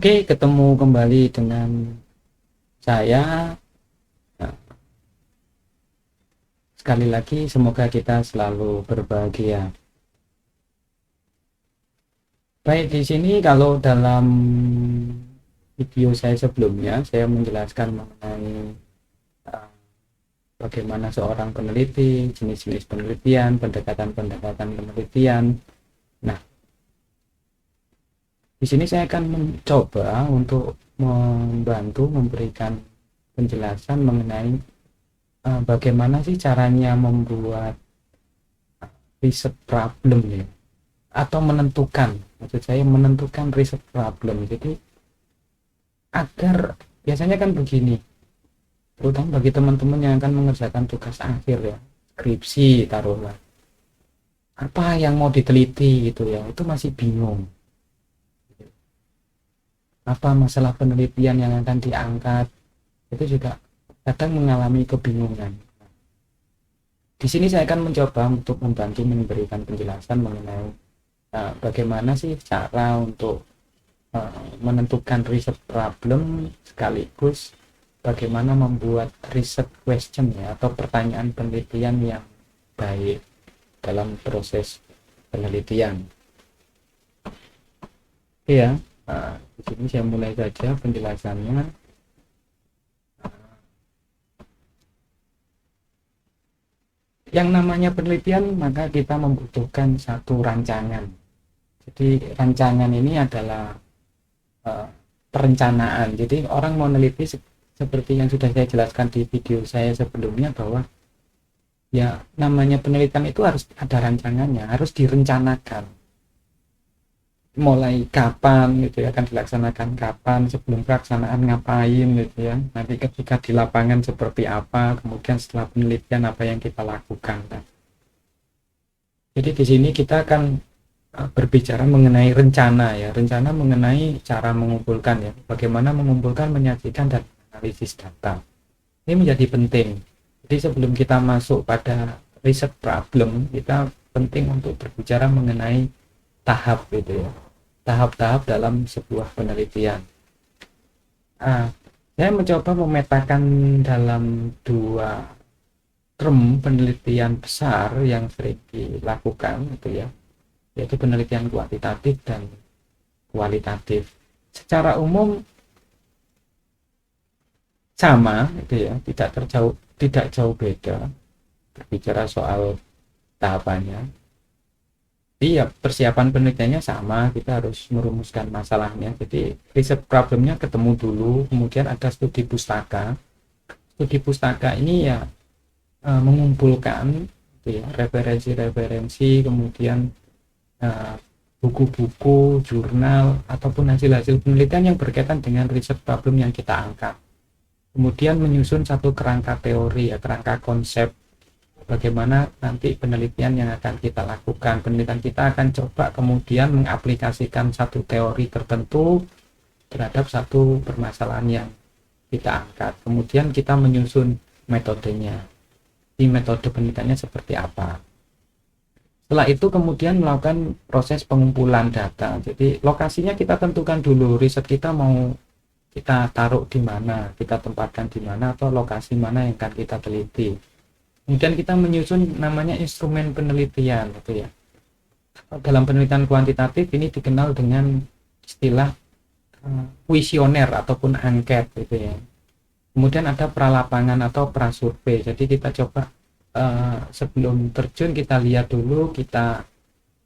Oke, ketemu kembali dengan saya. Nah, sekali lagi, semoga kita selalu berbahagia. Baik, di sini kalau dalam video saya sebelumnya, saya menjelaskan mengenai uh, bagaimana seorang peneliti, jenis-jenis penelitian, pendekatan-pendekatan penelitian. Nah, di sini saya akan mencoba untuk membantu memberikan penjelasan mengenai bagaimana sih caranya membuat riset problem ya, atau menentukan, maksud saya menentukan riset problem. Jadi agar biasanya kan begini, terutama bagi teman-teman yang akan mengerjakan tugas akhir ya, skripsi taruhlah, apa yang mau diteliti gitu ya, itu masih bingung apa masalah penelitian yang akan diangkat, itu juga kadang mengalami kebingungan. Di sini saya akan mencoba untuk membantu memberikan penjelasan mengenai bagaimana sih cara untuk menentukan riset problem, sekaligus bagaimana membuat riset question ya, atau pertanyaan penelitian yang baik dalam proses penelitian. Iya, di sini saya mulai saja penjelasannya. Yang namanya penelitian, maka kita membutuhkan satu rancangan. Jadi rancangan ini adalah perencanaan. Jadi orang mau meneliti seperti yang sudah saya jelaskan di video saya sebelumnya, bahwa ya namanya penelitian itu harus ada rancangannya, harus direncanakan. Mulai kapan gitu ya, akan dilaksanakan kapan, sebelum pelaksanaan ngapain gitu ya. Nanti ketika di lapangan seperti apa, kemudian setelah penelitian apa yang kita lakukan. Jadi di sini kita akan berbicara mengenai rencana ya, rencana mengenai cara mengumpulkan ya, bagaimana mengumpulkan, menyajikan, dan analisis data. Ini menjadi penting. Jadi sebelum kita masuk pada riset problem, kita penting untuk berbicara mengenai tahap gitu ya, tahap-tahap dalam sebuah penelitian. Saya mencoba memetakan dalam dua term penelitian besar yang sering dilakukan gitu ya, yaitu penelitian kuantitatif dan kualitatif. Secara umum sama gitu ya, tidak jauh beda berbicara soal tahapannya. Jadi ya persiapan penelitiannya sama, kita harus merumuskan masalahnya. Jadi riset problemnya ketemu dulu, kemudian ada studi pustaka. Studi pustaka ini ya mengumpulkan gitu ya, referensi-referensi, kemudian buku-buku, jurnal, ataupun hasil-hasil penelitian yang berkaitan dengan riset problem yang kita angkat. Kemudian menyusun satu kerangka teori ya, kerangka konsep bagaimana nanti penelitian yang akan kita lakukan. Penelitian kita akan coba kemudian mengaplikasikan satu teori tertentu terhadap satu permasalahan yang kita angkat. Kemudian kita menyusun metodenya, di metode penelitiannya seperti apa. Setelah itu kemudian melakukan proses pengumpulan data. Jadi lokasinya kita tentukan dulu, riset kita mau kita taruh di mana, kita tempatkan di mana, atau lokasi mana yang akan kita teliti. Kemudian kita menyusun namanya instrumen penelitian gitu ya. Dalam penelitian kuantitatif ini dikenal dengan istilah kuesioner ataupun angket gitu ya. Kemudian ada pralapangan atau prasurvei. Jadi kita coba sebelum terjun kita lihat dulu, kita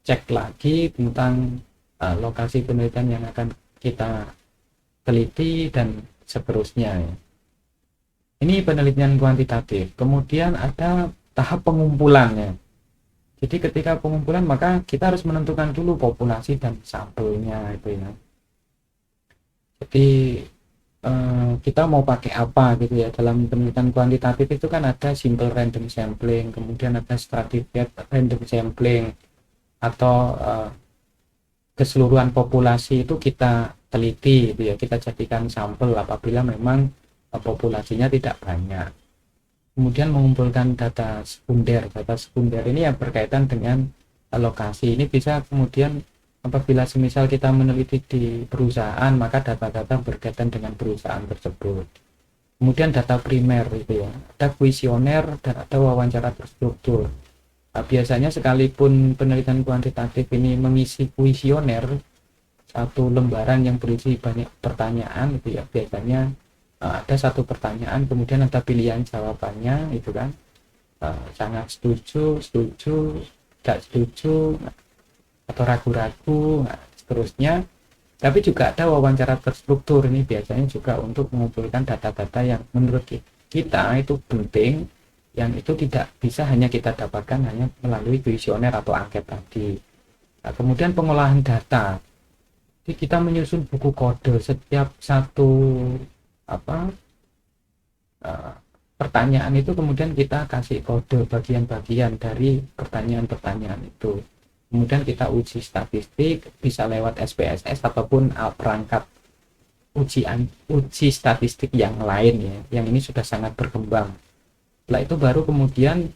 cek lagi tentang lokasi penelitian yang akan kita teliti dan seterusnya ya. Ini penelitian kuantitatif. Kemudian ada tahap pengumpulannya. Jadi ketika pengumpulan maka kita harus menentukan dulu populasi dan sampelnya itu ya. Jadi kita mau pakai apa gitu ya. Dalam penelitian kuantitatif itu kan ada simple random sampling, kemudian ada stratified random sampling, atau keseluruhan populasi itu kita teliti gitu ya, kita jadikan sampel apabila memang populasinya tidak banyak. Kemudian mengumpulkan data sekunder ini yang berkaitan dengan lokasi. Ini bisa kemudian Apabila semisal kita meneliti di perusahaan, maka data-data berkaitan dengan perusahaan tersebut. Kemudian data primer itu ya, ada kuesioner dan ada wawancara terstruktur. Nah, biasanya sekalipun penelitian kuantitatif ini mengisi kuesioner, satu lembaran yang berisi banyak pertanyaan itu ya, biasanya ada satu pertanyaan kemudian ada pilihan jawabannya itu kan, sangat setuju, setuju, tidak setuju, atau ragu-ragu, nah, seterusnya. Tapi juga ada wawancara terstruktur, ini biasanya juga untuk mengumpulkan data-data yang menurut kita itu penting, yang itu tidak bisa hanya kita dapatkan hanya melalui kuesioner atau angket tadi. Nah, kemudian pengolahan data, jadi kita menyusun buku kode setiap satu apa pertanyaan itu, kemudian kita kasih kode bagian-bagian dari pertanyaan-pertanyaan itu. Kemudian kita uji statistik, bisa lewat SPSS ataupun perangkat uji statistik yang lain ya, yang ini sudah sangat berkembang. Setelah itu baru kemudian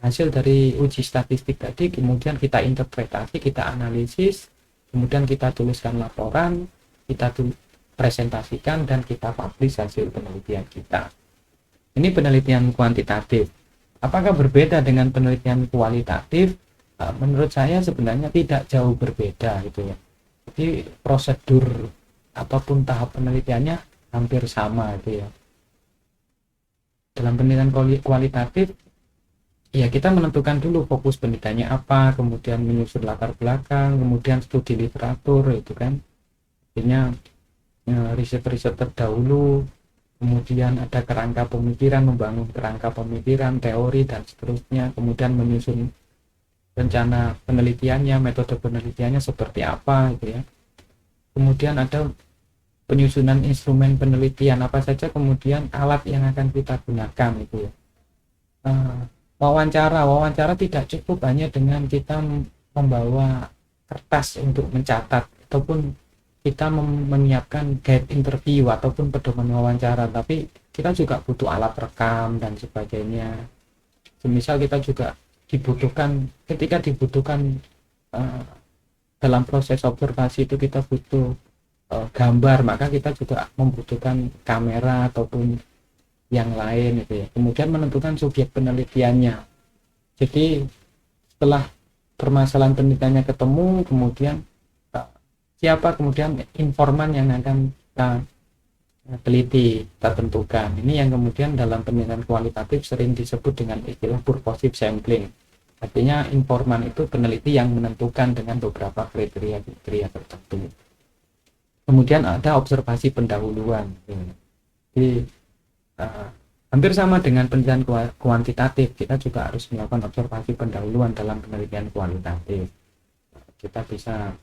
hasil dari uji statistik tadi kemudian kita interpretasi, kita analisis, kemudian kita tuliskan laporan, kita presentasikan, dan kita publish hasil penelitian kita. Ini penelitian kuantitatif. Apakah berbeda dengan penelitian kualitatif? Menurut saya sebenarnya tidak jauh berbeda gitu ya. Jadi prosedur ataupun tahap penelitiannya hampir sama gitu ya. Dalam penelitian kualitatif ya kita menentukan dulu fokus penelitiannya apa, kemudian menyusun latar belakang, kemudian studi literatur itu kan. Artinya riset-riset terdahulu, kemudian ada kerangka pemikiran, membangun kerangka pemikiran, teori dan seterusnya, kemudian menyusun rencana penelitiannya, metode penelitiannya seperti apa gitu ya. Kemudian ada penyusunan instrumen penelitian apa saja, kemudian alat yang akan kita gunakan itu ya. Wawancara tidak cukup hanya dengan kita membawa kertas untuk mencatat ataupun kita menyiapkan guide interview ataupun pedoman wawancara, tapi kita juga butuh alat rekam dan sebagainya. Semisal kita juga ketika dibutuhkan dalam proses observasi itu kita butuh gambar, maka kita juga membutuhkan kamera ataupun yang lain gitu ya. Kemudian menentukan subjek penelitiannya. Jadi setelah permasalahan penelitiannya ketemu, kemudian siapa kemudian informan yang akan kita teliti, kita tentukan. Ini yang kemudian dalam penelitian kualitatif sering disebut dengan istilah purposive sampling. Artinya informan itu peneliti yang menentukan dengan beberapa kriteria tertentu. Kemudian ada observasi pendahuluan. Jadi hampir sama dengan penelitian kuantitatif, kita juga harus melakukan observasi pendahuluan dalam penelitian kualitatif. Kita bisa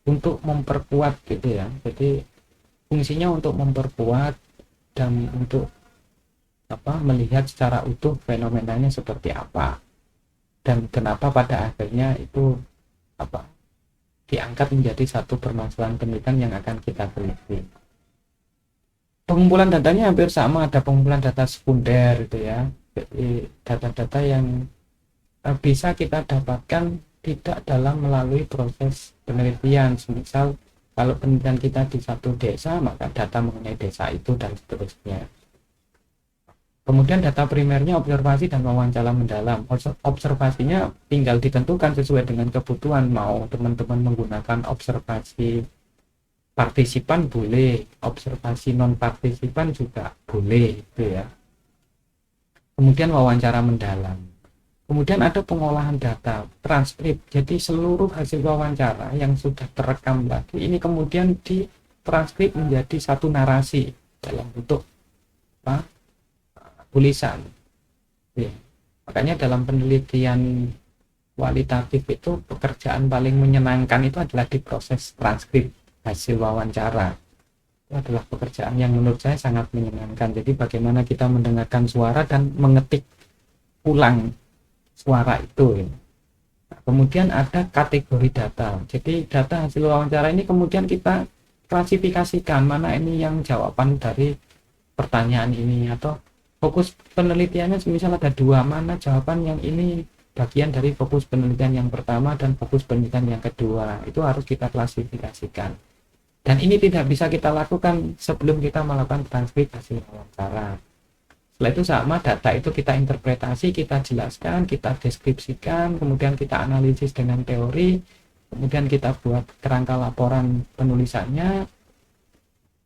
untuk memperkuat gitu ya. Jadi fungsinya untuk memperkuat dan untuk melihat secara utuh fenomenanya seperti apa dan kenapa pada akhirnya itu diangkat menjadi satu permasalahan penelitian yang akan kita teliti. Pengumpulan datanya hampir sama, ada pengumpulan data sekunder gitu ya. Jadi data-data yang bisa kita dapatkan tidak dalam melalui proses penelitian. Misal kalau penelitian kita di satu desa, maka data mengenai desa itu dan seterusnya. Kemudian data primernya observasi dan wawancara mendalam. Observasinya tinggal ditentukan sesuai dengan kebutuhan, mau teman-teman menggunakan observasi partisipan boleh, observasi non partisipan juga boleh gitu ya. Kemudian wawancara mendalam. Kemudian ada pengolahan data, transkrip. Jadi seluruh hasil wawancara yang sudah terekam tadi ini kemudian ditranskrip menjadi satu narasi dalam bentuk tulisan. Ya. Makanya dalam penelitian kualitatif itu pekerjaan paling menyenangkan itu adalah di proses transkrip hasil wawancara. Itu adalah pekerjaan yang menurut saya sangat menyenangkan. Jadi bagaimana kita mendengarkan suara dan mengetik ulang suara itu. Nah, kemudian ada kategori data. Jadi data hasil wawancara ini kemudian kita klasifikasikan mana ini yang jawaban dari pertanyaan ini, atau fokus penelitiannya semisal ada dua, mana jawaban yang ini bagian dari fokus penelitian yang pertama dan fokus penelitian yang kedua. Itu harus kita klasifikasikan. Dan ini tidak bisa kita lakukan sebelum kita melakukan transkrip hasil wawancara. Setelah itu sama data itu kita interpretasi, kita jelaskan, kita deskripsikan, kemudian kita analisis dengan teori, kemudian kita buat kerangka laporan penulisannya,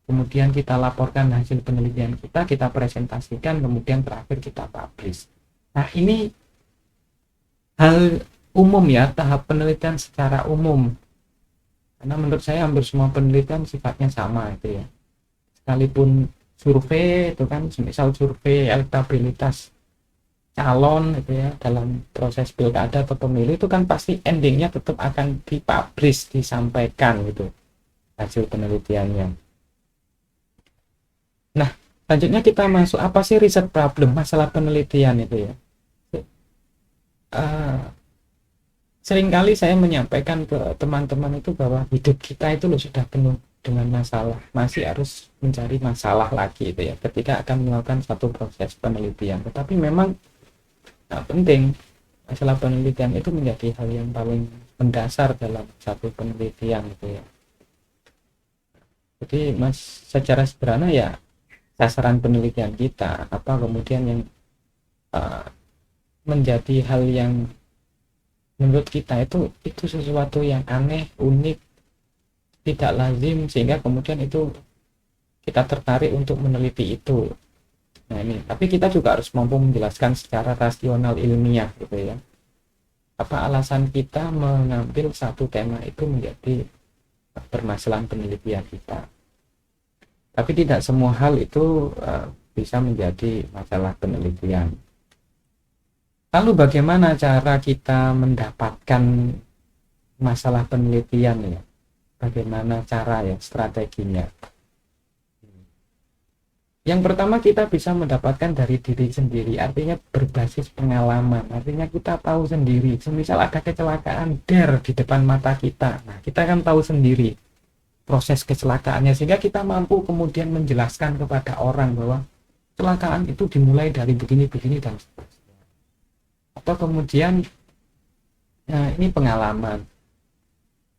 kemudian kita laporkan hasil penelitian kita presentasikan, kemudian terakhir kita publish. Nah, ini hal umum ya, tahap penelitian secara umum. Karena menurut saya hampir semua penelitian sifatnya sama itu ya. Sekalipun survei itu kan, misal survei elektabilitas calon itu ya dalam proses pilkada atau pemilu itu kan pasti endingnya tetap akan dipublish, disampaikan gitu hasil penelitiannya. Nah, selanjutnya kita masuk apa sih riset problem, masalah penelitian itu ya. Seringkali saya menyampaikan ke teman-teman itu bahwa hidup kita itu loh sudah penuh dengan masalah, masih harus mencari masalah lagi itu ya ketika akan melakukan satu proses penelitian. Tetapi memang penting masalah penelitian itu menjadi hal yang paling mendasar dalam satu penelitian gitu ya. Jadi secara sederhana ya sasaran penelitian kita apa, kemudian yang menjadi hal yang menurut kita itu sesuatu yang aneh, unik, tidak lazim, sehingga kemudian itu kita tertarik untuk meneliti itu. Nah ini, tapi kita juga harus mampu menjelaskan secara rasional ilmiah gitu ya, apa alasan kita mengambil satu tema itu menjadi permasalahan penelitian kita. Tapi tidak semua hal itu bisa menjadi masalah penelitian. Lalu bagaimana cara kita mendapatkan masalah penelitian ya? Bagaimana cara ya, strateginya? Yang pertama kita bisa mendapatkan dari diri sendiri, artinya berbasis pengalaman. Artinya kita tahu sendiri, semisal ada kecelakaan di depan mata kita. Nah, kita kan tahu sendiri proses kecelakaannya, sehingga kita mampu kemudian menjelaskan kepada orang bahwa kecelakaan itu dimulai dari begini-begini dan seterusnya. Atau kemudian ini pengalaman.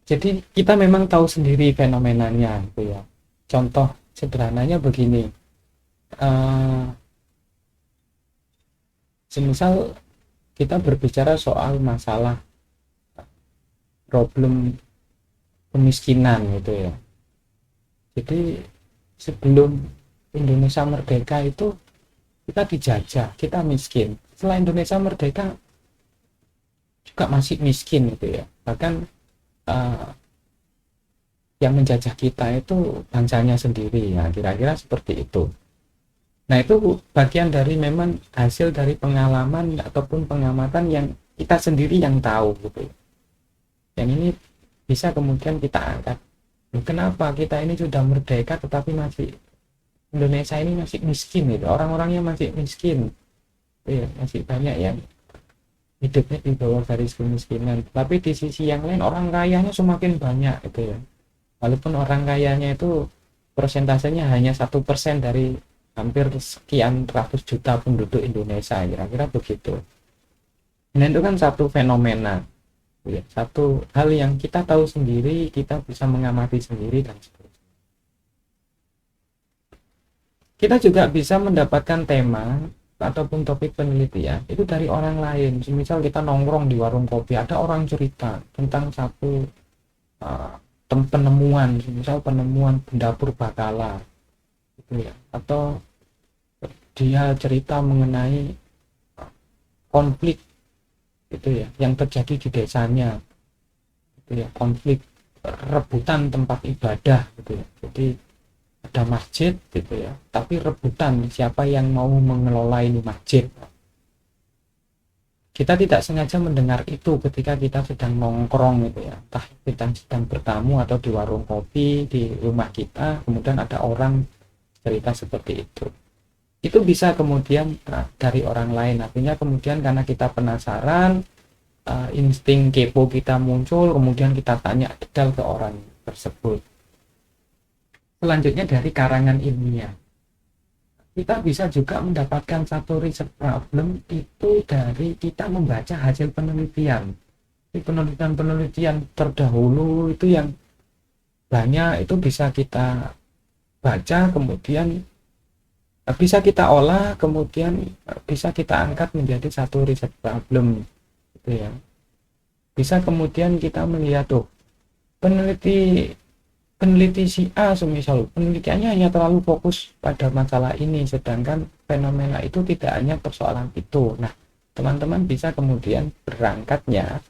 Jadi kita memang tahu sendiri fenomenanya gitu ya. Contoh sederhananya begini. Semisal kita berbicara soal masalah problem kemiskinan gitu ya. Jadi sebelum Indonesia merdeka itu kita dijajah, kita miskin. Setelah Indonesia merdeka juga masih miskin gitu ya. Bahkan yang menjajah kita itu bangsanya sendiri ya, kira-kira seperti itu. Nah, itu bagian dari memang hasil dari pengalaman ataupun pengamatan yang kita sendiri yang tahu gitu. Yang ini bisa kemudian kita angkat. Kenapa kita ini sudah merdeka tetapi masih Indonesia ini masih miskin gitu. Orang-orangnya masih miskin. Ya, masih banyak yang hidupnya di bawah garis kemiskinan. Tapi di sisi yang lain orang kayanya semakin banyak gitu ya. Walaupun orang kayanya itu persentasenya hanya 1% dari hampir sekian ratus juta penduduk Indonesia, kira-kira begitu. Nah, itu kan satu fenomena ya, satu hal yang kita tahu sendiri, kita bisa mengamati sendiri dan seterusnya. Kita juga bisa mendapatkan tema ataupun topik penelitian itu dari orang lain. Misal kita nongkrong di warung kopi, ada orang cerita tentang satu penemuan, misal penemuan benda purbakala gitu ya, atau dia cerita mengenai konflik gitu ya yang terjadi di desanya gitu ya, konflik rebutan tempat ibadah gitu ya. Jadi ada masjid gitu ya, tapi rebutan siapa yang mau mengelola ini masjid. Kita tidak sengaja mendengar itu ketika kita sedang nongkrong gitu ya, entah kita sedang bertamu atau di warung kopi di rumah kita, kemudian ada orang cerita seperti itu bisa kemudian dari orang lain. Artinya kemudian karena kita penasaran, insting kepo kita muncul, kemudian kita tanya detail ke orang tersebut. Selanjutnya dari karangan ilmiah. kita bisa juga mendapatkan satu riset problem itu dari kita membaca hasil penelitian. Penelitian-penelitian terdahulu itu yang banyak itu bisa kita baca, kemudian bisa kita olah, kemudian bisa kita angkat menjadi satu riset problem gitu ya. Bisa kemudian kita melihat tuh peneliti si A semisal penelitiannya hanya terlalu fokus pada masalah ini, sedangkan fenomena itu tidak hanya persoalan itu. Nah, teman-teman bisa kemudian berangkatnya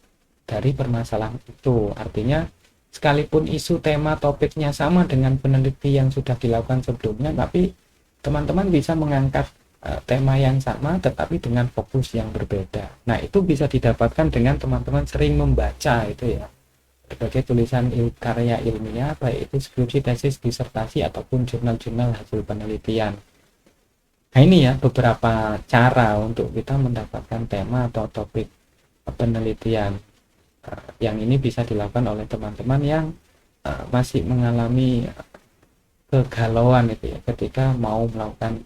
dari permasalahan itu. Artinya sekalipun isu tema topiknya sama dengan peneliti yang sudah dilakukan sebelumnya, tapi teman-teman bisa mengangkat tema yang sama tetapi dengan fokus yang berbeda. Nah, itu bisa didapatkan dengan teman-teman sering membaca itu ya, berbagai tulisan karya ilmiah, baik itu skripsi, tesis, disertasi, ataupun jurnal-jurnal hasil penelitian. Nah, ini ya beberapa cara untuk kita mendapatkan tema atau topik penelitian. Yang ini bisa dilakukan oleh teman-teman yang masih mengalami kegalauan itu ya, ketika mau melakukan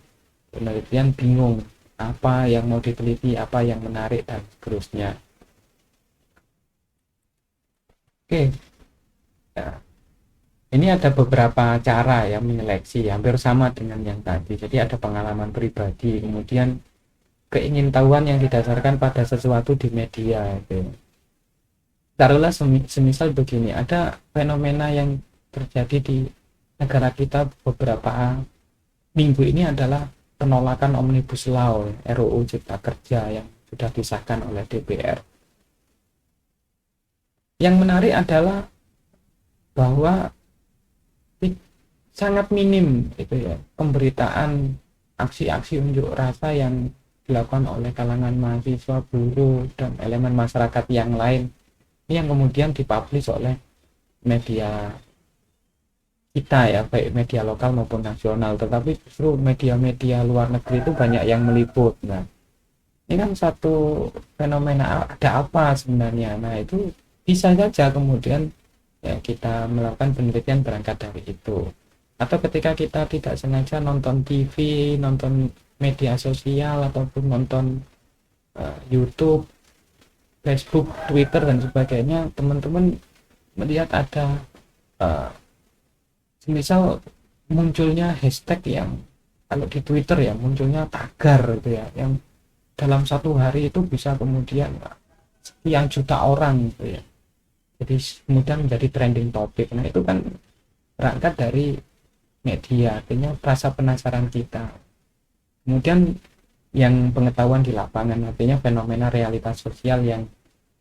penelitian, bingung apa yang mau diteliti, apa yang menarik, dan seterusnya. Oke, ya. Ini ada beberapa cara ya menyeleksi, hampir sama dengan yang tadi. Jadi ada pengalaman pribadi, kemudian keingintahuan yang didasarkan pada sesuatu di media. Gitu. Taruhlah semisal begini, ada fenomena yang terjadi di negara kita beberapa minggu ini adalah penolakan Omnibus Law, RUU Cipta Kerja yang sudah disahkan oleh DPR. Yang menarik adalah bahwa sangat minim itu ya pemberitaan aksi-aksi unjuk rasa yang dilakukan oleh kalangan mahasiswa, buruh, dan elemen masyarakat yang lain, ini yang kemudian dipublish oleh media kita ya, baik media lokal maupun nasional. Tetapi justru media-media luar negeri itu banyak yang meliput. Nah, ini kan satu fenomena, ada apa sebenarnya. Nah, itu bisa saja kemudian ya kita melakukan penelitian berangkat dari itu. Atau ketika kita tidak sengaja nonton TV, nonton media sosial, ataupun nonton YouTube, Facebook, Twitter, dan sebagainya, teman-teman melihat ada misal munculnya hashtag yang kalau di Twitter ya munculnya tagar gitu ya, yang dalam satu hari itu bisa kemudian sekian juta orang gitu ya, jadi kemudian menjadi trending topik. Nah, itu kan berangkat dari media, artinya rasa penasaran kita, kemudian yang pengetahuan di lapangan, artinya fenomena realitas sosial yang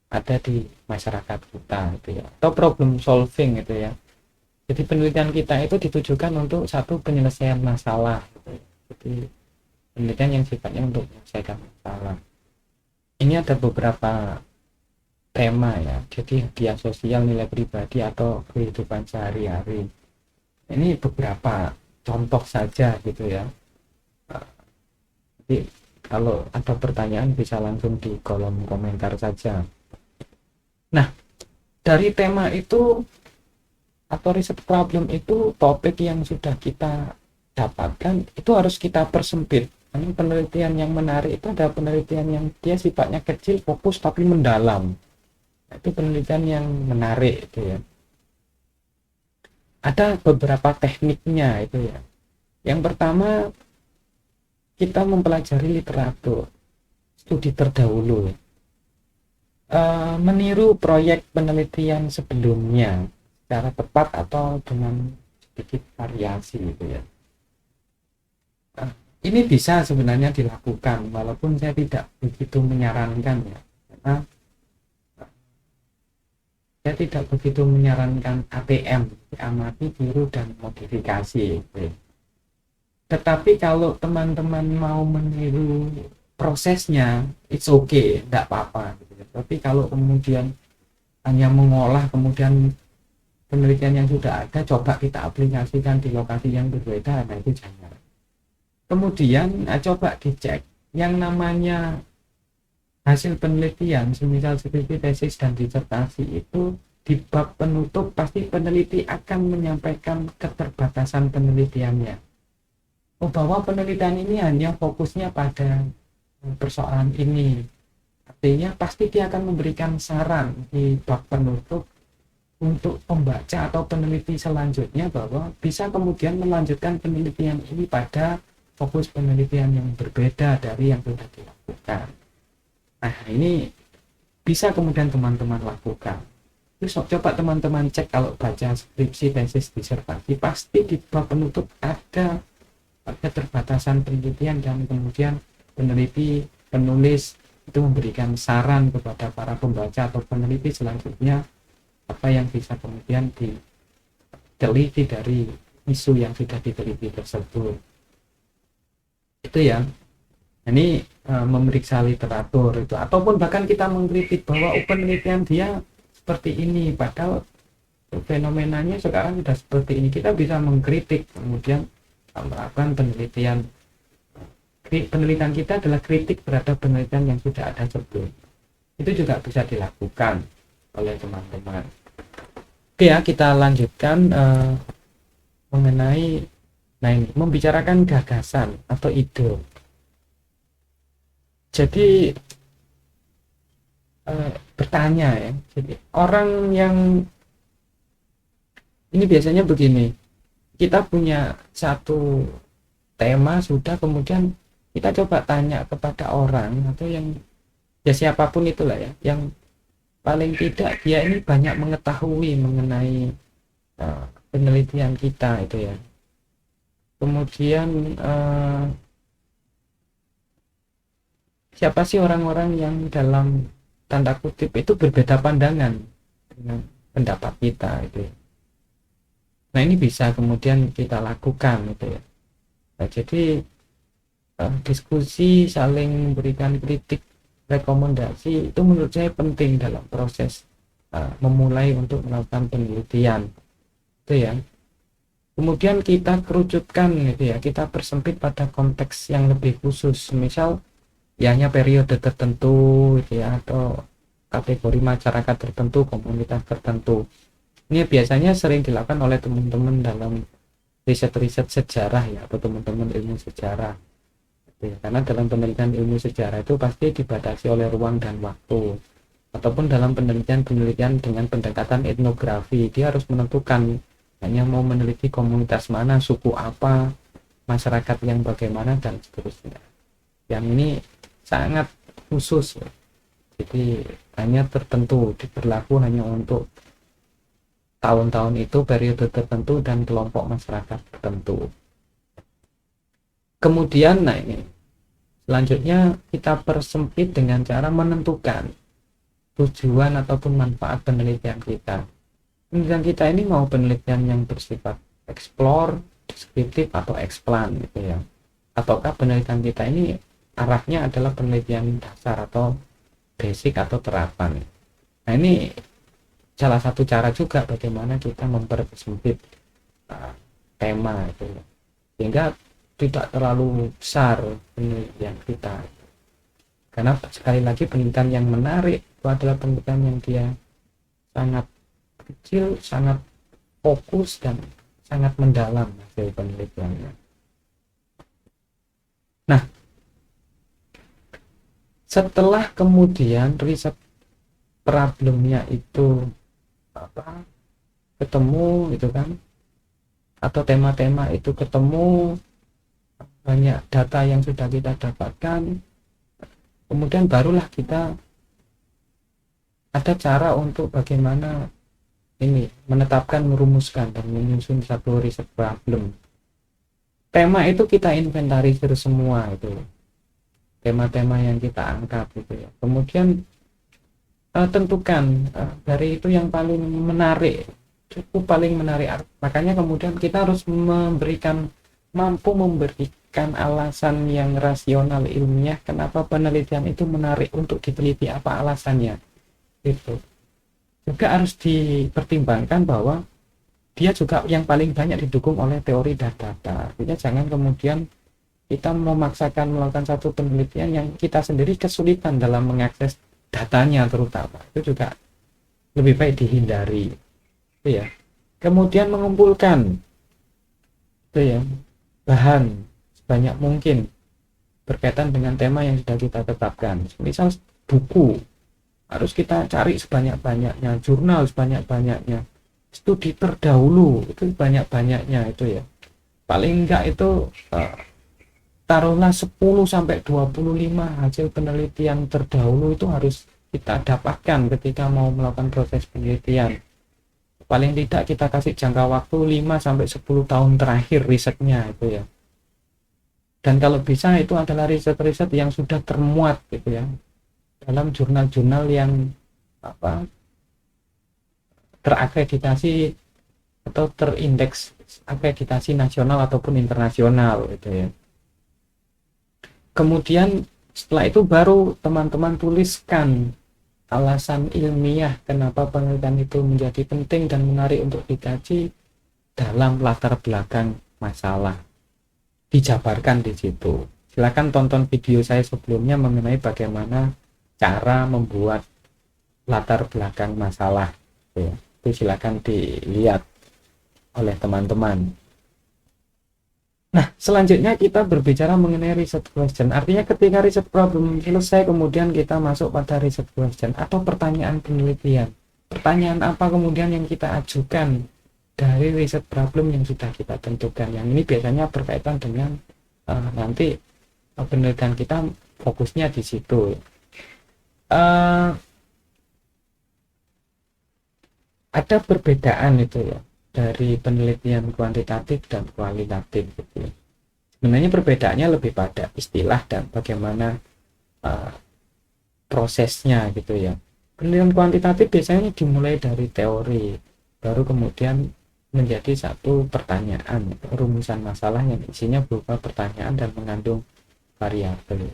ada di masyarakat kita gitu ya, atau problem solving gitu ya. Jadi penelitian kita itu ditujukan untuk satu penyelesaian masalah gitu ya. Jadi penelitian yang sifatnya untuk menyelesaikan masalah. Ini ada beberapa tema ya, jadi hadiah sosial, nilai pribadi, atau kehidupan sehari-hari. Ini beberapa contoh saja gitu ya. Jadi kalau ada pertanyaan bisa langsung di kolom komentar saja. Nah, dari tema itu atau riset problem itu, topik yang sudah kita dapatkan itu harus kita persempit. Karena penelitian yang menarik itu ada penelitian yang dia sifatnya kecil, fokus, tapi mendalam. Itu penelitian yang menarik itu ya. Ada beberapa tekniknya itu ya. Yang pertama, kita mempelajari literatur, studi terdahulu, meniru proyek penelitian sebelumnya secara tepat atau dengan sedikit variasi gitu ya. Ini bisa sebenarnya dilakukan, walaupun saya tidak begitu menyarankan ya, karena saya tidak begitu menyarankan ATM, amati, tiru, dan modifikasi gitu ya. Tetapi kalau teman-teman mau meniru prosesnya, it's okay, tidak apa-apa gitu ya. Tapi kalau kemudian hanya mengolah, kemudian penelitian yang sudah ada coba kita aplikasikan di lokasi yang berbeda, nah itu jangan. Kemudian coba dicek yang namanya hasil penelitian, semisal skripsi, tesis, dan disertasi itu di bab penutup pasti peneliti akan menyampaikan keterbatasan penelitiannya. bahwa penelitian ini hanya fokusnya pada persoalan ini. Artinya pasti dia akan memberikan saran di bab penutup untuk pembaca atau peneliti selanjutnya bahwa bisa kemudian melanjutkan penelitian ini pada fokus penelitian yang berbeda dari yang sudah dilakukan. Nah, ini bisa kemudian teman-teman lakukan. Terus coba teman-teman cek kalau baca skripsi, tesis, disertasi, pasti di bab penutup ada keterbatasan penelitian dan kemudian peneliti, penulis itu memberikan saran kepada para pembaca atau peneliti selanjutnya apa yang bisa kemudian diteliti dari isu yang sudah diteliti tersebut. Itu ya. Ini memeriksa literatur itu, ataupun bahkan kita mengkritik bahwa penelitian dia seperti ini, padahal fenomenanya sekarang sudah seperti ini. Kita bisa mengkritik, kemudian melakukan penelitian kita adalah kritik terhadap penelitian yang sudah ada sebelum. Itu juga bisa dilakukan oleh teman-teman. Oke ya, kita lanjutkan mengenai ini membicarakan gagasan atau ide. Jadi bertanya ya. Jadi orang yang ini biasanya begini, kita punya satu tema sudah, kemudian kita coba tanya kepada orang atau yang ya siapapun itulah ya, yang paling tidak dia ini banyak mengetahui mengenai penelitian kita itu ya. Kemudian siapa sih orang-orang yang dalam tanda kutip itu berbeda pandangan dengan pendapat kita itu ya. Nah, ini bisa kemudian kita lakukan itu ya. Nah, jadi diskusi, saling memberikan kritik, rekomendasi itu menurut saya penting dalam proses memulai untuk melakukan penelitian itu ya. Kemudian kita kerucutkan gitu ya, kita persempit pada konteks yang lebih khusus, misal ya hanya periode tertentu gitu ya, atau kategori masyarakat tertentu, komunitas tertentu. Ini biasanya sering dilakukan oleh teman-teman dalam riset-riset sejarah ya, atau teman-teman ilmu sejarah gitu ya. Karena dalam penelitian ilmu sejarah itu pasti dibatasi oleh ruang dan waktu, ataupun dalam penelitian dengan pendekatan etnografi, dia harus menentukan hanya mau meneliti komunitas mana, suku apa, masyarakat yang bagaimana, dan seterusnya. Yang ini sangat khusus ya. Jadi hanya tertentu, diberlaku hanya untuk tahun-tahun itu, periode tertentu, dan kelompok masyarakat tertentu. Kemudian ini selanjutnya kita persempit dengan cara menentukan tujuan ataupun manfaat penelitian kita. Penelitian kita ini mau penelitian yang bersifat explore, deskriptif, atau explan gitu ya, ataukah penelitian kita ini arahnya adalah penelitian dasar atau basic atau terapan. Nah, ini salah satu cara juga bagaimana kita mempersempit tema itu ya, sehingga tidak terlalu besar penelitian kita. Karena sekali lagi penelitian yang menarik itu adalah penelitian yang dia sangat kecil, sangat fokus, dan sangat mendalam hasil penelitiannya. Nah, setelah kemudian riset problemnya itu ketemu gitu kan, atau tema-tema itu ketemu, banyak data yang sudah kita dapatkan, kemudian barulah kita ada cara untuk bagaimana ini menetapkan, merumuskan, dan menyusun satu riset problem. Tema itu kita inventarisir semua itu, tema-tema yang kita angkat gitu ya. Kemudian tentukan dari itu yang paling menarik, cukup paling menarik. Makanya kemudian kita harus mampu memberikan alasan yang rasional ilmiah kenapa penelitian itu menarik untuk diteliti, apa alasannya itu. Juga harus dipertimbangkan bahwa dia juga yang paling banyak didukung oleh teori dan data. Artinya jangan kemudian kita memaksakan melakukan satu penelitian yang kita sendiri kesulitan dalam mengakses datanya, terutama itu juga lebih baik dihindari itu ya. Kemudian mengumpulkan itu ya bahan sebanyak mungkin berkaitan dengan tema yang sudah kita tetapkan. Misal buku harus kita cari sebanyak-banyaknya, jurnal sebanyak-banyaknya, studi terdahulu itu banyak-banyaknya itu ya. Paling enggak itu taruhlah 10 sampai 25 hasil penelitian terdahulu itu harus kita dapatkan ketika mau melakukan proses penelitian. Paling tidak kita kasih jangka waktu 5 sampai 10 tahun terakhir risetnya itu ya. Dan kalau bisa itu adalah riset-riset yang sudah termuat gitu ya dalam jurnal-jurnal yang terakreditasi atau terindeks akreditasi nasional ataupun internasional gitu ya. Kemudian setelah itu baru teman-teman tuliskan alasan ilmiah kenapa penelitian itu menjadi penting dan menarik untuk dikaji dalam latar belakang masalah. Dijabarkan di situ. Silakan tonton video saya sebelumnya mengenai bagaimana cara membuat latar belakang masalah. Ya, itu silakan dilihat oleh teman-teman. Nah, selanjutnya kita berbicara mengenai research question. Artinya ketika research problem selesai, kemudian kita masuk pada research question atau pertanyaan penelitian. Pertanyaan apa kemudian yang kita ajukan dari riset problem yang sudah kita tentukan. Yang ini biasanya berkaitan dengan nanti penelitian kita fokusnya di situ. Ada perbedaan itu ya dari penelitian kuantitatif dan kualitatif gitu. Sebenarnya perbedaannya lebih pada istilah dan bagaimana prosesnya gitu ya. Penelitian kuantitatif biasanya dimulai dari teori, baru kemudian menjadi satu pertanyaan, rumusan masalah yang isinya berupa pertanyaan dan mengandung variabel.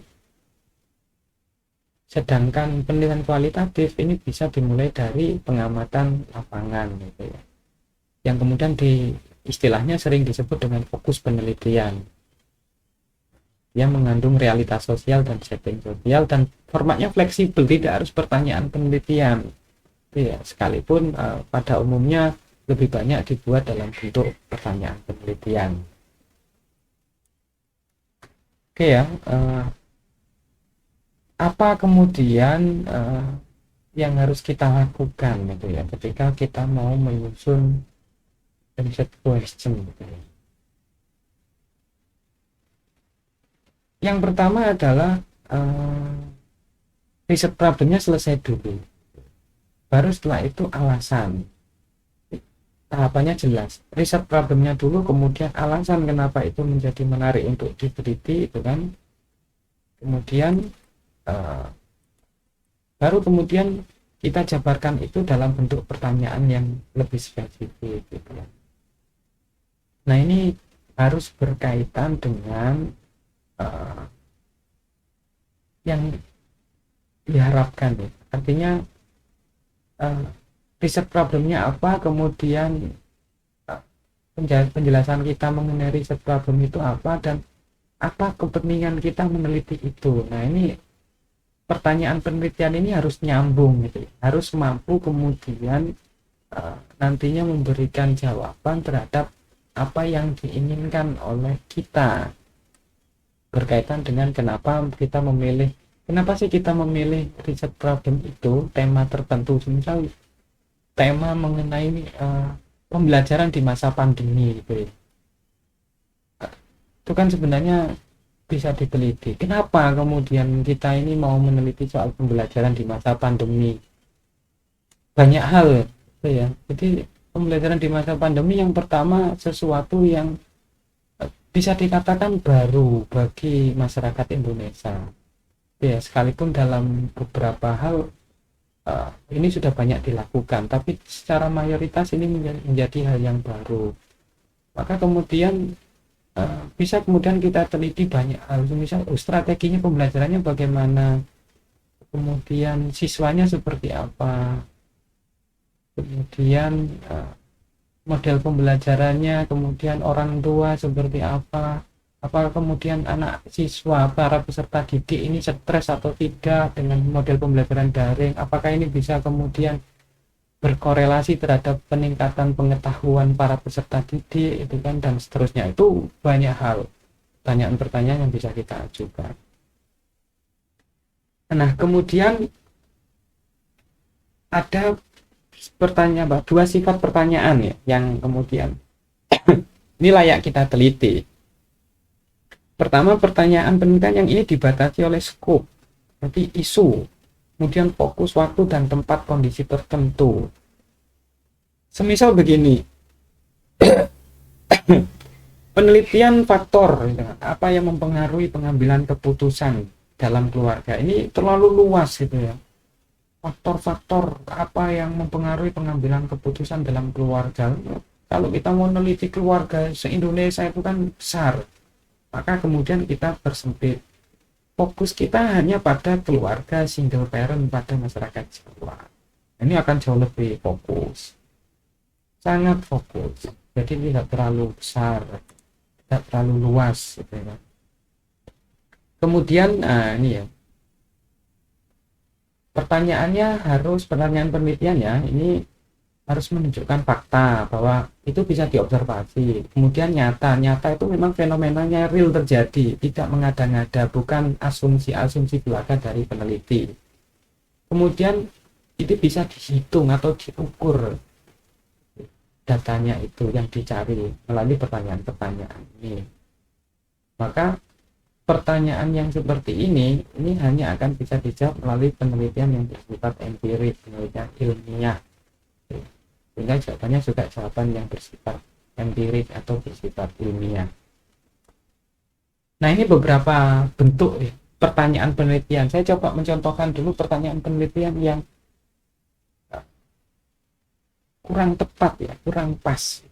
Sedangkan penelitian kualitatif ini bisa dimulai dari pengamatan lapangan gitu ya, yang kemudian istilahnya sering disebut dengan fokus penelitian, yang mengandung realitas sosial dan setting sosial dan formatnya fleksibel, tidak harus pertanyaan penelitian ya, sekalipun pada umumnya lebih banyak dibuat dalam bentuk pertanyaan penelitian. Oke ya, apa kemudian yang harus kita lakukan gitu ya ketika kita mau menyusun research question gitu ya. Yang pertama adalah riset problemnya selesai dulu, baru setelah itu alasan. Tahapannya jelas, riset problemnya dulu, kemudian alasan kenapa itu menjadi menarik untuk diteliti itu kan, kemudian baru kemudian kita jabarkan itu dalam bentuk pertanyaan yang lebih spesifik gitu. Nah ini harus berkaitan dengan yang diharapkan ya. Artinya riset problemnya apa, kemudian penjelasan kita mengenai riset problem itu apa, dan apa kepentingan kita meneliti itu. Nah ini pertanyaan penelitian ini harus nyambung gitu, harus mampu kemudian nantinya memberikan jawaban terhadap apa yang diinginkan oleh kita berkaitan dengan kenapa sih kita memilih riset problem itu, tema tertentu, misal tema mengenai pembelajaran di masa pandemi gitu ya. Itu kan sebenarnya bisa diteliti. Kenapa kemudian kita ini mau meneliti soal pembelajaran di masa pandemi? Banyak hal gitu ya. Jadi pembelajaran di masa pandemi yang pertama sesuatu yang bisa dikatakan baru bagi masyarakat Indonesia. Ya, sekalipun dalam beberapa hal ini sudah banyak dilakukan, tapi secara mayoritas ini menjadi hal yang baru. Maka kemudian bisa kemudian kita teliti banyak hal, misal strateginya pembelajarannya bagaimana, kemudian siswanya seperti apa, kemudian model pembelajarannya, kemudian orang tua seperti apa kemudian anak siswa, para peserta didik ini stres atau tidak dengan model pembelajaran daring, apakah ini bisa kemudian berkorelasi terhadap peningkatan pengetahuan para peserta didik itu kan, dan seterusnya. Itu banyak hal. pertanyaan-pertanyaan yang bisa kita ajukan. Nah, kemudian ada dua sifat pertanyaan ya yang kemudian ini layak kita teliti. Pertama, pertanyaan penelitian yang ini dibatasi oleh skop, berarti isu, kemudian fokus waktu dan tempat kondisi tertentu. Semisal begini, penelitian faktor apa yang mempengaruhi pengambilan keputusan dalam keluarga ini terlalu luas gitu ya. Faktor-faktor apa yang mempengaruhi pengambilan keputusan dalam keluarga. Kalau kita mau meneliti keluarga se-Indonesia itu kan besar, maka kemudian kita bersempit. Fokus kita hanya pada keluarga single parent pada masyarakat Jawa. Ini akan jauh lebih fokus, sangat fokus. Jadi tidak terlalu besar, tidak terlalu luas gitu ya. Kemudian ini ya, pertanyaan penelitian ya, ini harus menunjukkan fakta bahwa itu bisa diobservasi, kemudian nyata itu memang fenomenanya real terjadi, tidak mengada-ngada, bukan asumsi-asumsi belaka dari peneliti. Kemudian itu bisa dihitung atau diukur datanya itu yang dicari melalui pertanyaan-pertanyaan ini. Maka pertanyaan yang seperti ini hanya akan bisa dijawab melalui penelitian yang bersifat empirik, penelitian ilmiah. Sehingga jawabannya juga jawaban yang bersifat empirik atau bersifat ilmiah. Nah, ini beberapa bentuk pertanyaan penelitian. Saya coba mencontohkan dulu pertanyaan penelitian yang kurang tepat ya, kurang pas.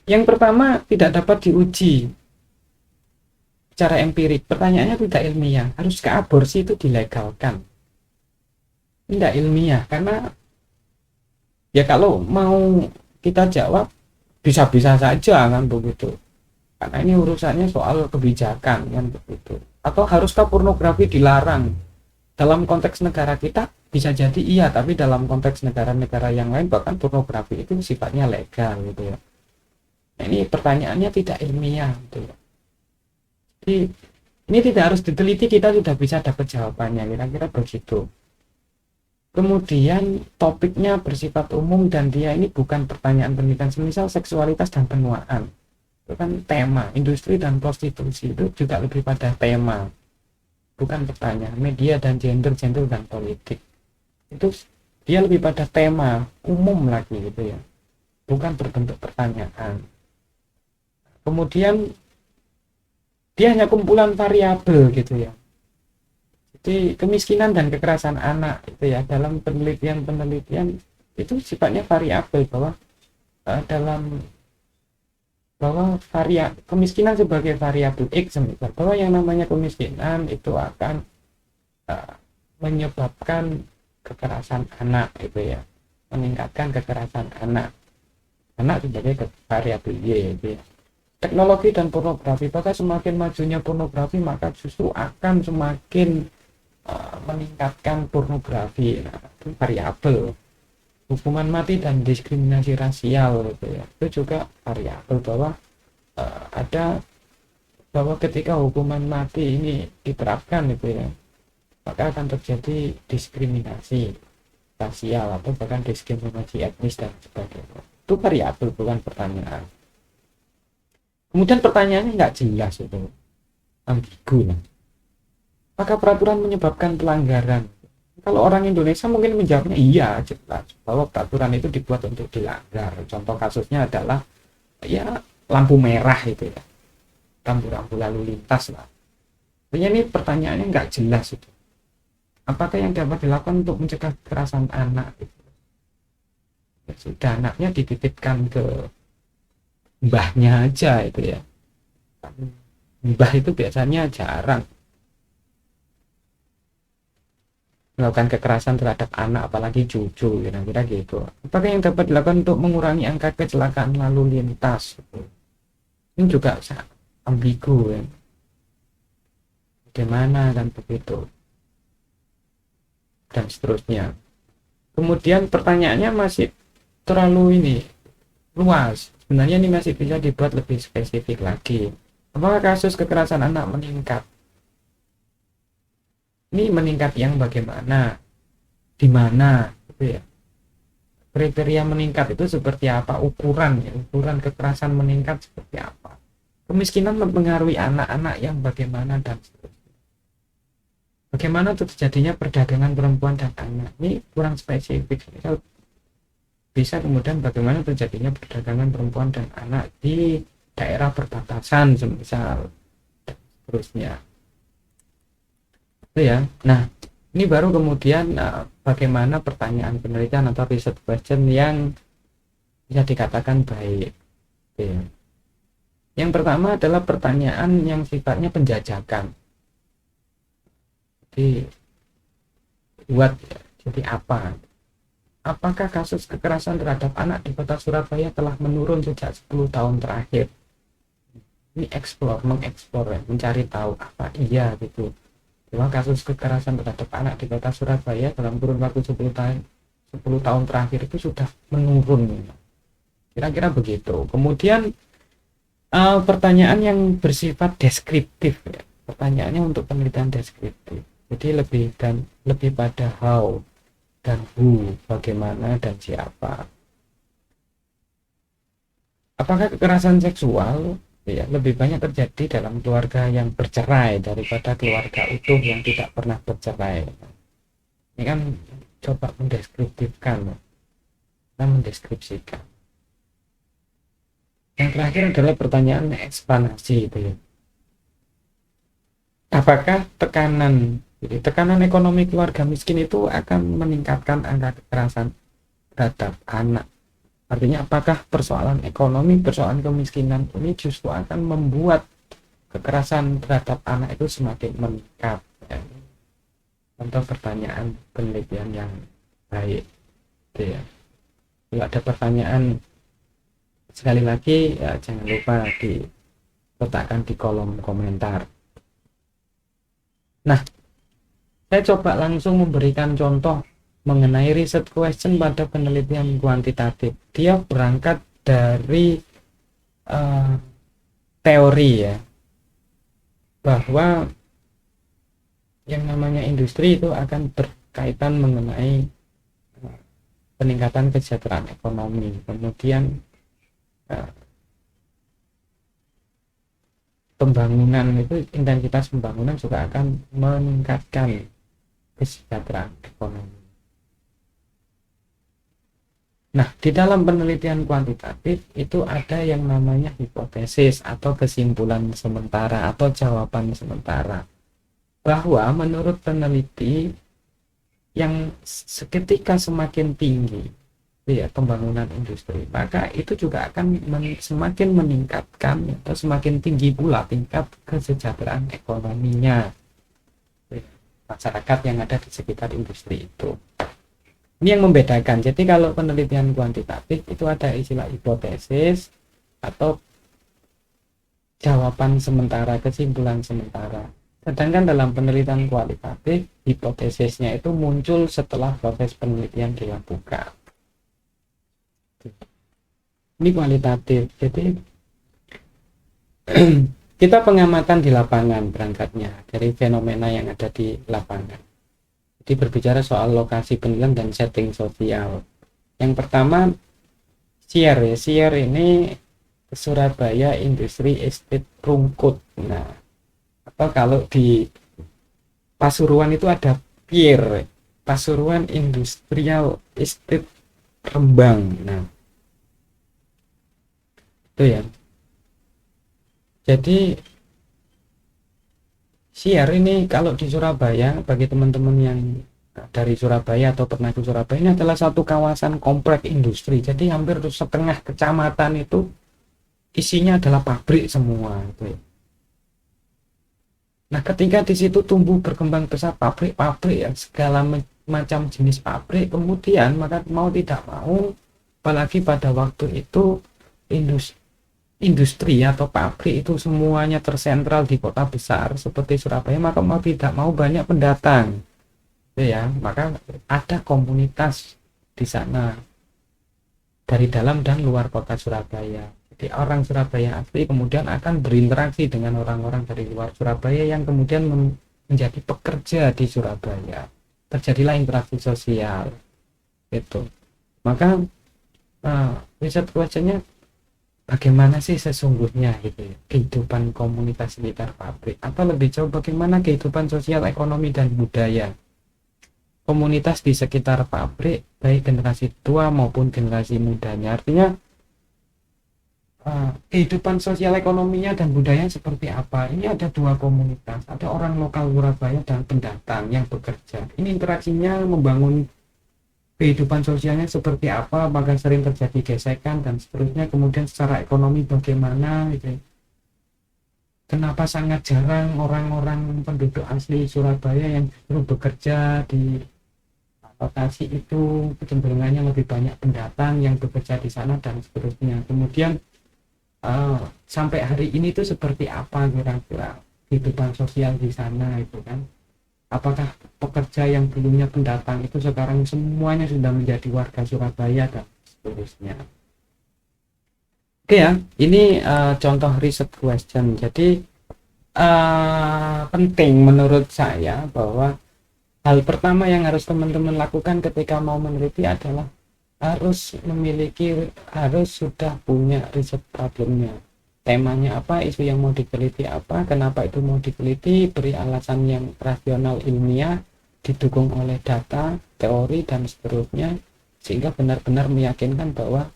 Yang pertama, tidak dapat diuji secara empirik. Pertanyaannya tidak ilmiah. Haruskah aborsi itu dilegalkan? Tidak ilmiah, karena ya kalau mau kita jawab bisa-bisa saja kan begitu, karena ini urusannya soal kebijakan kan begitu. Atau haruskah pornografi dilarang? Dalam konteks negara kita bisa jadi iya, tapi dalam konteks negara-negara yang lain bahkan pornografi itu sifatnya legal gitu ya. Nah, ini pertanyaannya tidak ilmiah gitu ya. Jadi ini tidak harus diteliti, kita sudah bisa dapat jawabannya, kira-kira begitu. Kemudian topiknya bersifat umum dan dia ini bukan pertanyaan penelitian, semisal seksualitas dan penuaan. Itu kan tema, industri dan prostitusi itu juga lebih pada tema, bukan pertanyaan. Media dan gender dan politik. Itu dia lebih pada tema, umum lagi gitu ya. Bukan berbentuk pertanyaan. Kemudian dia hanya kumpulan variabel gitu ya. Jadi kemiskinan dan kekerasan anak itu ya, dalam penelitian itu sifatnya variabel, bahwa kemiskinan sebagai variabel X, bahwa yang namanya kemiskinan itu akan menyebabkan kekerasan anak gitu ya, meningkatkan kekerasan anak sebagai variabel Y gitu ya. Teknologi dan pornografi, maka semakin majunya pornografi maka justru akan semakin meningkatkan pornografi. Nah, itu variabel. Hukuman mati dan diskriminasi rasial gitu ya, itu juga variabel, bahwa ketika hukuman mati ini diterapkan gitu ya, maka akan terjadi diskriminasi rasial atau bahkan diskriminasi etnis dan sebagainya. Itu variabel, bukan pertanyaan. Kemudian pertanyaannya nggak jelas, itu ambigu. Maka peraturan menyebabkan pelanggaran. Kalau orang Indonesia mungkin menjawabnya iya, jelas bahwa peraturan itu dibuat untuk dilanggar. Contoh kasusnya adalah ya lampu merah itu ya, rambu-rambu lalu lintas lah. Artinya ini pertanyaannya nggak jelas itu. Apakah yang dapat dilakukan untuk mencegah kekerasan anak? Ya, sudah, anaknya dititipkan ke mbahnya aja itu ya. Mbah itu biasanya jarang melakukan kekerasan terhadap anak, apalagi cucu, kira-kira gitu. Apakah yang dapat dilakukan untuk mengurangi angka kecelakaan lalu lintas? Ini juga ambigu ya. Bagaimana dan begitu, dan seterusnya. Kemudian pertanyaannya masih terlalu luas. Sebenarnya ini masih bisa dibuat lebih spesifik lagi. Apakah kasus kekerasan anak meningkat? Ini meningkat yang bagaimana? Di mana? Gitu ya. Kriteria meningkat itu seperti apa? Ukuran ya, ukuran kekerasan meningkat seperti apa? Kemiskinan mempengaruhi anak-anak yang bagaimana dan seterusnya. Bagaimana terjadinya perdagangan perempuan dan anak? Ini kurang spesifik. Misal bisa kemudian bagaimana terjadinya perdagangan perempuan dan anak di daerah perbatasan semisal terusnya itu ya. Nah, ini baru kemudian bagaimana pertanyaan penelitian atau research question yang bisa dikatakan baik. Oke. Yang pertama adalah pertanyaan yang sifatnya penjajakan. Jadi buat jadi apa? Apakah kasus kekerasan terhadap anak di kota Surabaya telah menurun sejak 10 tahun terakhir? Ini mengeksplor ya, mencari tahu apa iya gitu. Bahwa kasus kekerasan terhadap anak di kota Surabaya dalam kurun waktu 10 tahun terakhir itu sudah menurun. Kira-kira begitu. Kemudian pertanyaan yang bersifat deskriptif ya. Pertanyaannya untuk penelitian deskriptif. Jadi lebih pada how dan who, bagaimana dan siapa. Apakah kekerasan seksual ya lebih banyak terjadi dalam keluarga yang bercerai daripada keluarga utuh yang tidak pernah bercerai? Ini kan coba mendeskripsikan. Yang terakhir adalah pertanyaan eksplanasi itu ya. Apakah tekanan ekonomi keluarga miskin itu akan meningkatkan angka kekerasan terhadap anak? Artinya apakah persoalan ekonomi, persoalan kemiskinan ini justru akan membuat kekerasan terhadap anak itu semakin meningkat ya. Contoh pertanyaan penelitian yang baik gitu ya. Kalau ada pertanyaan sekali lagi ya, jangan lupa diletakkan di kolom komentar. Nah, saya coba langsung memberikan contoh mengenai research question pada penelitian kuantitatif. Dia berangkat dari teori ya, bahwa yang namanya industri itu akan berkaitan mengenai peningkatan kesejahteraan ekonomi. Kemudian pembangunan itu, intensitas pembangunan juga akan meningkatkan kesejahteraan ekonomi. Nah, di dalam penelitian kuantitatif itu ada yang namanya hipotesis atau kesimpulan sementara atau jawaban sementara, bahwa menurut peneliti yang seketika semakin tinggi ya pembangunan industri, maka itu juga akan semakin meningkatkan atau semakin tinggi pula tingkat kesejahteraan ekonominya masyarakat yang ada di sekitar industri itu. Ini yang membedakan. Jadi kalau penelitian kuantitatif itu ada istilah hipotesis atau jawaban sementara, kesimpulan sementara. Sedangkan dalam penelitian kualitatif, hipotesisnya itu muncul setelah proses penelitian dilakukan. Ini kualitatif. Jadi kita pengamatan di lapangan berangkatnya dari fenomena yang ada di lapangan. Jadi berbicara soal lokasi penelitian dan setting sosial. Yang pertama share ya. Share ini Surabaya Industri Estate Rungkut. Nah, atau kalau di Pasuruan itu ada PIR, Pasuruan Industrial Estate Rembang. Nah, itu ya. Jadi share ini kalau di Surabaya, bagi teman-teman yang dari Surabaya atau pernah ke Surabaya, ini adalah satu kawasan komplek industri. Jadi hampir setengah kecamatan itu isinya adalah pabrik semua itu. Nah, ketika di situ tumbuh berkembang besar pabrik-pabrik ya, segala macam jenis pabrik, kemudian maka mau tidak mau, apalagi pada waktu itu industri atau pabrik itu semuanya tersentral di kota besar seperti Surabaya, maka mau tidak mau banyak pendatang ya, maka ada komunitas di sana dari dalam dan luar kota Surabaya. di orang Surabaya asli kemudian akan berinteraksi dengan orang-orang dari luar Surabaya yang kemudian menjadi pekerja di Surabaya. Terjadilah interaksi sosial itu. Maka riset questionnya bagaimana sih sesungguhnya gitu ya, kehidupan komunitas sekitar pabrik, atau lebih jauh bagaimana kehidupan sosial, ekonomi, dan budaya komunitas di sekitar pabrik, baik generasi tua maupun generasi mudanya. Artinya kehidupan sosial ekonominya dan budaya seperti apa. Ini ada dua komunitas, ada orang lokal Surabaya dan pendatang yang bekerja. Ini interaksinya membangun kehidupan sosialnya seperti apa, apakah sering terjadi gesekan dan seterusnya. Kemudian secara ekonomi bagaimana gitu. Kenapa sangat jarang orang-orang penduduk asli Surabaya yang justru bekerja di lokasi itu, kecenderungannya lebih banyak pendatang yang bekerja di sana dan seterusnya. Kemudian sampai hari ini tuh seperti apa kira-kira kehidupan sosial di sana itu kan. Apakah pekerja yang dulunya pendatang itu sekarang semuanya sudah menjadi warga Surabaya dan seterusnya. Oke ya, ini contoh riset question. Jadi penting menurut saya bahwa hal pertama yang harus teman-teman lakukan ketika mau meneliti adalah harus sudah punya riset problemnya. Temanya apa, isu yang mau diteliti apa, kenapa itu mau diteliti, beri alasan yang rasional ilmiah, didukung oleh data, teori, dan seterusnya, sehingga benar-benar meyakinkan bahwa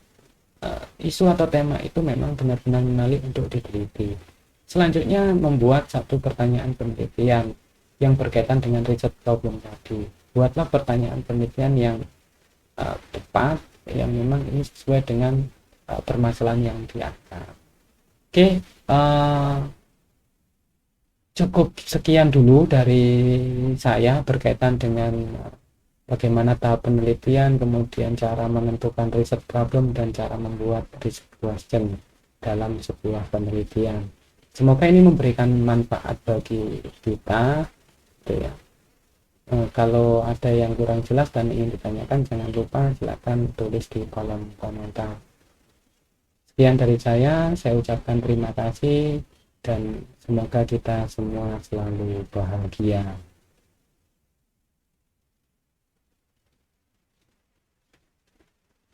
isu atau tema itu memang benar-benar menarik untuk diteliti. Selanjutnya, membuat satu pertanyaan penelitian yang berkaitan dengan riset problem tadi. Buatlah pertanyaan penelitian yang tepat, yang memang ini sesuai dengan permasalahan yang diangkat. Oke, cukup sekian dulu dari saya berkaitan dengan bagaimana tahap penelitian, kemudian cara menentukan riset problem, dan cara membuat riset question dalam sebuah penelitian. Semoga ini memberikan manfaat bagi kita, gitu ya. Kalau ada yang kurang jelas dan ingin ditanyakan, jangan lupa silakan tulis di kolom komentar. Sekian dari saya ucapkan terima kasih dan semoga kita semua selalu bahagia.